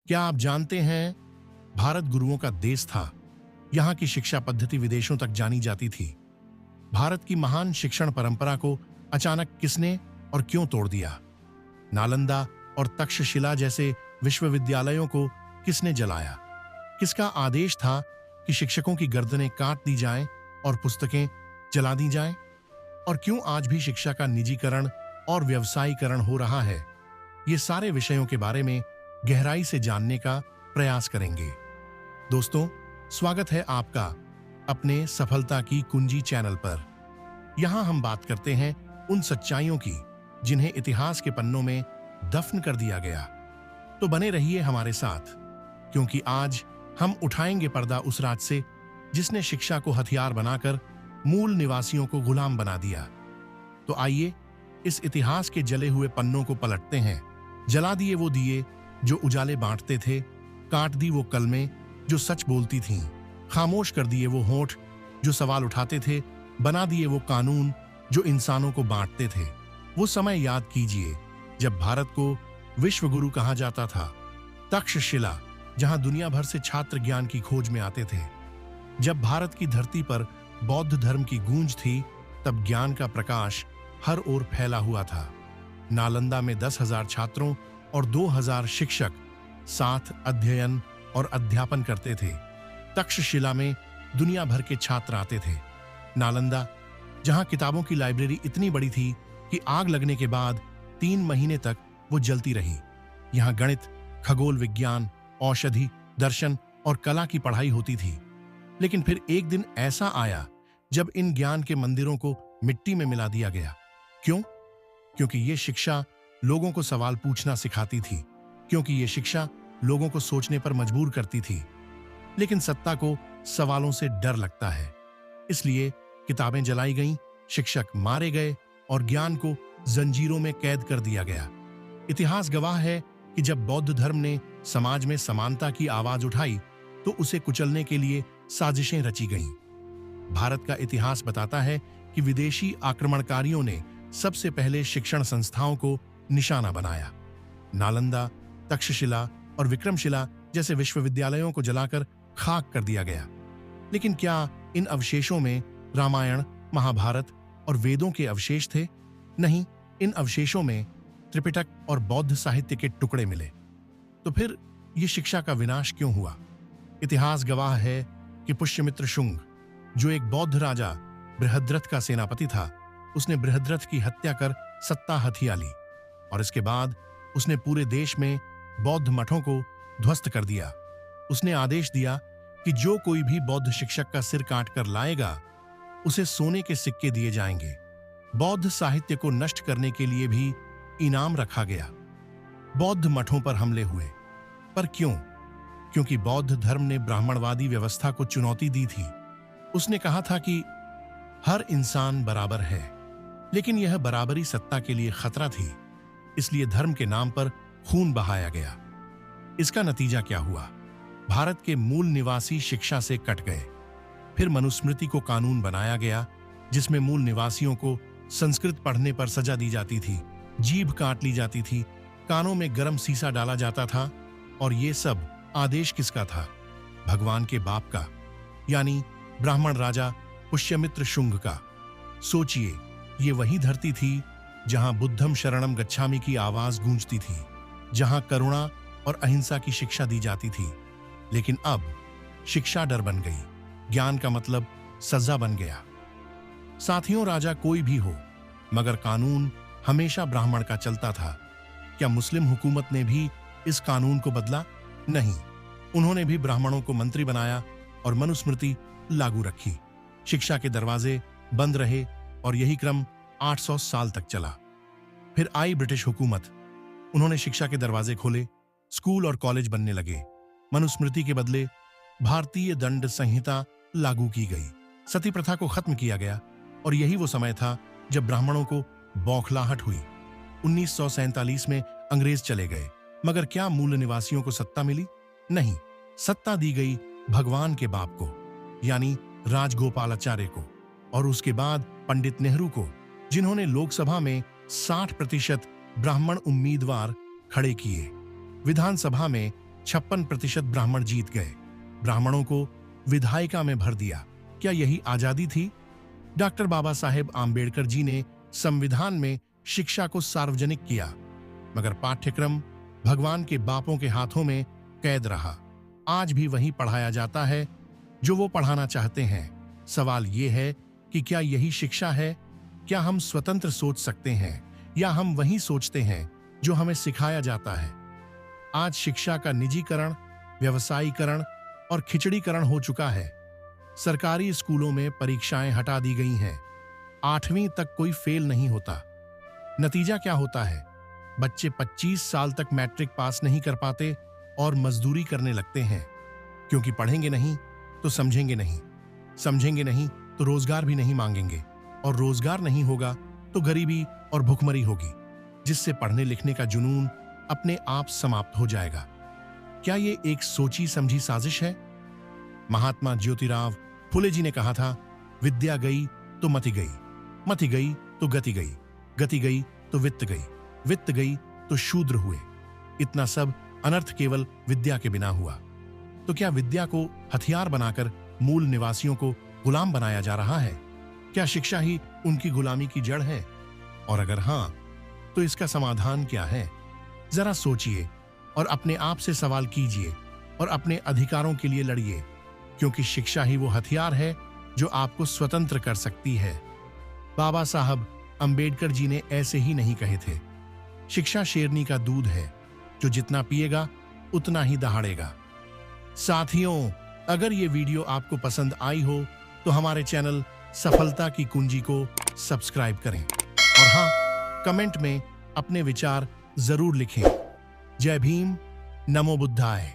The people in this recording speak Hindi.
क्या आप जानते हैं, भारत गुरुओं का देश था। यहाँ की शिक्षा पद्धति विदेशों तक जानी जाती थी। भारत की महान शिक्षण परंपरा को अचानक किसने और क्यों तोड़ दिया? नालंदा और तक्षशिला जैसे विश्वविद्यालयों को किसने जलाया? किसका आदेश था कि शिक्षकों की गर्दनें काट दी जाएं और पुस्तकें जला दी जाएं? और क्यों आज भी शिक्षा का निजीकरण और व्यवसायीकरण हो रहा है? ये सारे विषयों के बारे में गहराई से जानने का प्रयास करेंगे। दोस्तों, स्वागत है आपका अपने सफलता की कुंजी चैनल पर। यहां हम बात करते हैं उन सच्चाइयों की जिन्हें इतिहास के पन्नों में दफन कर दिया गया। तो बने रहिए हमारे साथ, क्योंकि आज हम उठाएंगे पर्दा उस राज से जिसने शिक्षा को हथियार बनाकर मूल निवासियों को गुलाम बना दिया। तो आइए इस इतिहास के जले हुए पन्नों को पलटते हैं। जला दिए वो दिए जो उजाले बांटते थे, काट दी वो कलमें जो सच बोलती थीं, खामोश कर दिए वो होंठ जो सवाल उठाते थे, बना दिए वो कानून जो इंसानों को बांटते थे। वो समय याद कीजिए जब भारत को विश्व गुरु कहा जाता था। तक्षशिला, जहां दुनिया भर से छात्र ज्ञान की खोज में आते थे। जब भारत की धरती पर बौद्ध धर्म की गूंज थी, तब ज्ञान का प्रकाश हर ओर फैला हुआ था। नालंदा में 10,000 छात्रों और 2,000 शिक्षक साथ अध्ययन और अध्यापन करते थे। तक्षशिला में दुनिया भर के छात्र आते थे। नालंदा, जहां किताबों की लाइब्रेरी इतनी बड़ी थी कि आग लगने के बाद 3 महीने तक वो जलती रही। यहां गणित, खगोल विज्ञान, औषधि, दर्शन और कला की पढ़ाई होती थी। लेकिन फिर एक दिन ऐसा आया जब इन ज्ञान के मंदिरों को मिट्टी में मिला दिया गया। क्यों? क्योंकि ये शिक्षा लोगों को सवाल पूछना सिखाती थी, क्योंकि ये शिक्षा लोगों को सोचने पर मजबूर करती थी। लेकिन सत्ता को सवालों से डर लगता है, इसलिए किताबें जलाई गईं, शिक्षक मारे गए और ज्ञान को जंजीरों में कैद कर दिया गया। इतिहास गवाह है कि जब बौद्ध धर्म ने समाज में समानता की आवाज उठाई, तो उसे कुचलने के लिए साजिशें रची गईं। भारत का इतिहास बताता है कि विदेशी आक्रमणकारियों ने सबसे पहले शिक्षण संस्थाओं को निशाना बनाया। नालंदा, तक्षशिला और विक्रमशिला जैसे विश्वविद्यालयों को जलाकर खाक कर दिया गया। लेकिन क्या इन अवशेषों में रामायण, महाभारत और वेदों के अवशेष थे? नहीं, इन अवशेषों में त्रिपिटक और बौद्ध साहित्य के टुकड़े मिले। तो फिर ये शिक्षा का विनाश क्यों हुआ? इतिहास गवाह है कि पुष्यमित्र शुंग, जो एक बौद्ध राजा बृहद्रथ का सेनापति था, उसने बृहद्रथ की हत्या कर सत्ता हथिया ली और इसके बाद उसने पूरे देश में बौद्ध मठों को ध्वस्त कर दिया। उसने आदेश दिया कि जो कोई भी बौद्ध शिक्षक का सिर काट कर लाएगा, उसे सोने के सिक्के दिए जाएंगे। बौद्ध साहित्य को नष्ट करने के लिए भी इनाम रखा गया। बौद्ध मठों पर हमले हुए, पर क्यों? क्योंकि बौद्ध धर्म ने ब्राह्मणवादी व्यवस्था को चुनौती दी थी। उसने कहा था कि हर इंसान बराबर है, लेकिन यह बराबरी सत्ता के लिए खतरा थी, इसलिए धर्म के नाम पर खून बहाया गया। इसका नतीजा क्या हुआ? भारत के मूल निवासी शिक्षा से कट गए। फिर मनुस्मृति को कानून बनाया गया, जिसमें मूल निवासियों को संस्कृत पढ़ने पर सजा दी जाती थी, जीभ काट ली जाती थी, कानों में गर्म सीसा डाला जाता था। और ये सब आदेश किसका था? भगवान के बाप का, यानी ब्राह्मण राजा पुष्यमित्र शुंग का। सोचिए, ये वही धरती थी जहां बुद्धम शरणम गच्छामि की आवाज गूंजती थी, जहां करुणा और अहिंसा की शिक्षा दी जाती थी। लेकिन अब शिक्षा डर बन गई, ज्ञान का मतलब सजा बन गया। साथियों, राजा कोई भी हो, मगर कानून हमेशा ब्राह्मण का चलता था। क्या मुस्लिम हुकूमत ने भी इस कानून को बदला? नहीं, उन्होंने भी ब्राह्मणों को मंत्री बनाया और मनुस्मृति लागू रखी। शिक्षा के दरवाजे बंद रहे और यही क्रम 800 साल तक चला। फिर आई ब्रिटिश हुकूमत, उन्होंने शिक्षा के दरवाजे खोले, स्कूल और कॉलेज बनने लगे। मनुस्मृति के बदले भारतीय दंड संहिता लागू की गई, सती प्रथा को खत्म किया गया और यही वो समय था जब ब्राह्मणों को बौखलाहट हुई। 1947 में अंग्रेज चले गए, मगर क्या मूल निवासियों को सत्ता मिली? नहीं, सत्ता दी गई भगवान के बाप को, यानी राजगोपालाचार्य को, और उसके बाद पंडित नेहरू को, जिन्होंने लोकसभा में 60% ब्राह्मण उम्मीदवार खड़े किए, विधानसभा में 56% ब्राह्मण जीत गए। ब्राह्मणों को विधायिका में भर दिया। क्या यही आजादी थी? डॉक्टर बाबा साहेब आम्बेडकर जी ने संविधान में शिक्षा को सार्वजनिक किया, मगर पाठ्यक्रम भगवान के बापों के हाथों में कैद रहा। आज भी वही पढ़ाया जाता है जो वो पढ़ाना चाहते हैं। सवाल ये है कि क्या यही शिक्षा है? क्या हम स्वतंत्र सोच सकते हैं या हम वही सोचते हैं जो हमें सिखाया जाता है? आज शिक्षा का निजीकरण, व्यवसायीकरण और खिचड़ीकरण हो चुका है। सरकारी स्कूलों में परीक्षाएं हटा दी गई हैं। 8वीं तक कोई फेल नहीं होता। नतीजा क्या होता है? बच्चे 25 साल तक मैट्रिक पास नहीं कर पाते और मजदूरी करने लगते हैं, क्योंकि पढ़ेंगे नहीं तो समझेंगे नहीं, समझेंगे नहीं तो रोजगार भी नहीं मांगेंगे, और रोजगार नहीं होगा तो गरीबी और भुखमरी होगी, जिससे पढ़ने लिखने का जुनून अपने आप समाप्त हो जाएगा। क्या ये एक सोची समझी साजिश है? महात्मा ज्योतिराव फुले जी ने कहा था, विद्या गई तो मति गई, मति गई तो गति गई, गति गई तो वित्त गई, वित्त गई तो शूद्र हुए। इतना सब अनर्थ केवल विद्या के बिना हुआ। तो क्या विद्या को हथियार बनाकर मूल निवासियों को गुलाम बनाया जा रहा है? क्या शिक्षा ही उनकी गुलामी की जड़ है? और अगर हां, तो इसका समाधान क्या है? जरा सोचिए और अपने आप से सवाल कीजिए और अपने अधिकारों के लिए लड़िए, क्योंकि शिक्षा ही वो हथियार है जो आपको स्वतंत्र कर सकती है। बाबा साहब अंबेडकर जी ने ऐसे ही नहीं कहे थे। शिक्षा शेरनी का दूध है, जो जितना पिएगा उतना ही दहाड़ेगा। साथियों, अगर ये वीडियो आपको पसंद आई हो तो हमारे चैनल सफलता की कुंजी को सब्सक्राइब करें और हाँ, कमेंट में अपने विचार जरूर लिखें। जय भीम, नमो बुद्धाय।